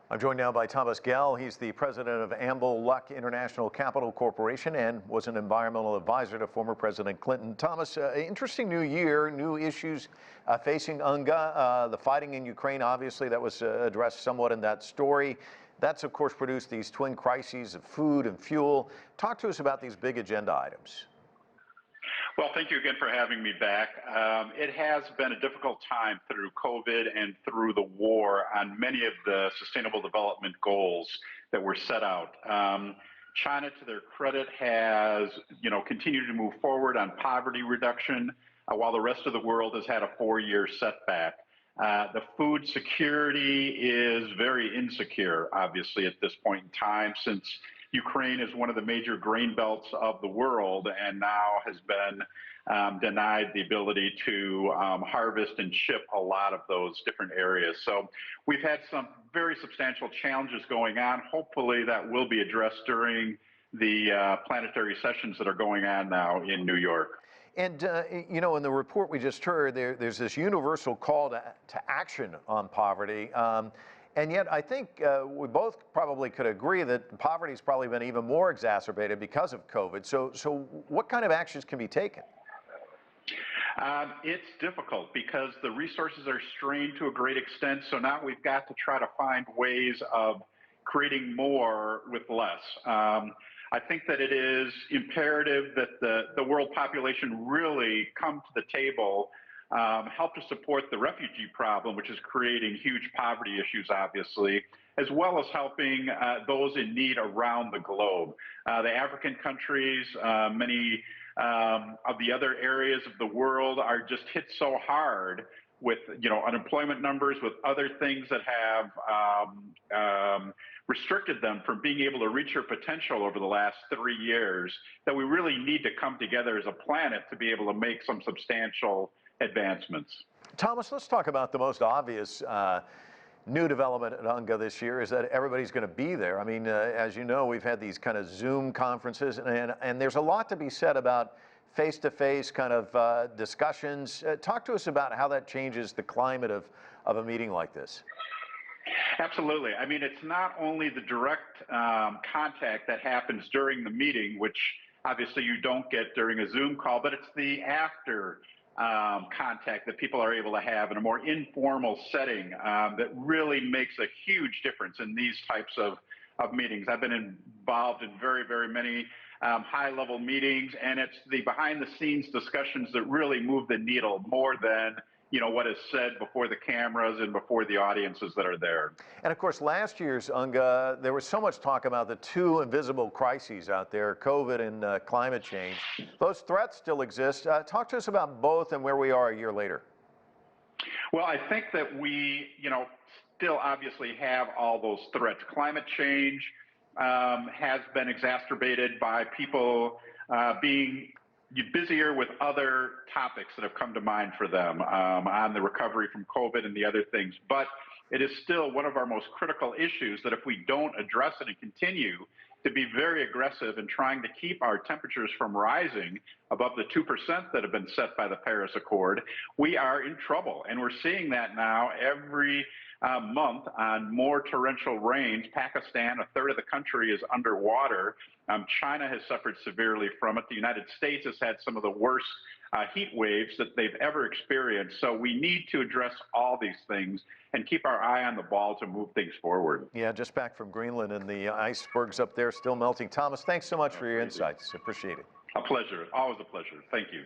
I'm joined now by Thomas Gehl. He's the president of Amble Luck International Capital Corporation and was an environmental advisor to former President Clinton. Thomas, interesting new year, new issues facing UNGA. The fighting in Ukraine, obviously, that was addressed somewhat in that story. That's, of course, produced these twin crises of food and fuel. Talk to us about these big agenda items. Well, thank you again for having me back. It has been a difficult time through COVID and through the war on many of the sustainable development goals that were set out. China, to their credit, has continued to move forward on poverty reduction, while the rest of the world has had a 4-year setback. The food security is very insecure, obviously, at this point in time, since Ukraine is one of the major grain belts of the world and now has been denied the ability to harvest and ship a lot of those different areas. So we've had some very substantial challenges going on. Hopefully that will be addressed during the planetary sessions that are going on now in New York. And, in the report we just heard, there's this universal call to action on poverty. And yet, I think we both probably could agree that poverty has probably been even more exacerbated because of COVID. So what kind of actions can be taken? It's difficult because the resources are strained to a great extent. So now we've got to try to find ways of creating more with less. I think that it is imperative that the world population really come to the table, help to support the refugee problem, which is creating huge poverty issues, obviously, as well as helping those in need around the globe. The African countries, many of the other areas of the world are just hit so hard with unemployment numbers, with other things that have restricted them from being able to reach their potential over the last 3 years, that we really need to come together as a planet to be able to make some substantial advancements. Thomas, let's talk about the most obvious new development at UNGA this year is that everybody's going to be there. I mean, as you know, we've had these kind of Zoom conferences, and there's a lot to be said about face-to-face kind of discussions. Talk to us about how that changes the climate of a meeting like this. Absolutely. I mean, it's not only the direct contact that happens during the meeting, which obviously you don't get during a Zoom call, but it's the after contact that people are able to have in a more informal setting that really makes a huge difference in these types of meetings. I've been involved in very, very many high-level meetings, and it's the behind-the-scenes discussions that really move the needle more than what is said before the cameras and before the audiences that are there. And of course, last year's UNGA, there was so much talk about the two invisible crises out there, COVID and climate change. Those threats still exist. Talk to us about both and where we are a year later. Well, I think that we, still obviously have all those threats. Climate change has been exacerbated by people being busier with other topics that have come to mind for them on the recovery from COVID and the other things. But it is still one of our most critical issues that if we don't address it and continue to be very aggressive in trying to keep our temperatures from rising above the 2% that have been set by the Paris Accord, we are in trouble. And we're seeing that now every month on more torrential rains. Pakistan, a third of the country, is underwater. China has suffered severely from it. The United States has had some of the worst heat waves that they've ever experienced. So we need to address all these things and keep our eye on the ball to move things forward. Yeah, just back from Greenland, and the icebergs up there still melting. Thomas, thanks so much for your insights. Appreciate it. A pleasure. Always a pleasure. Thank you.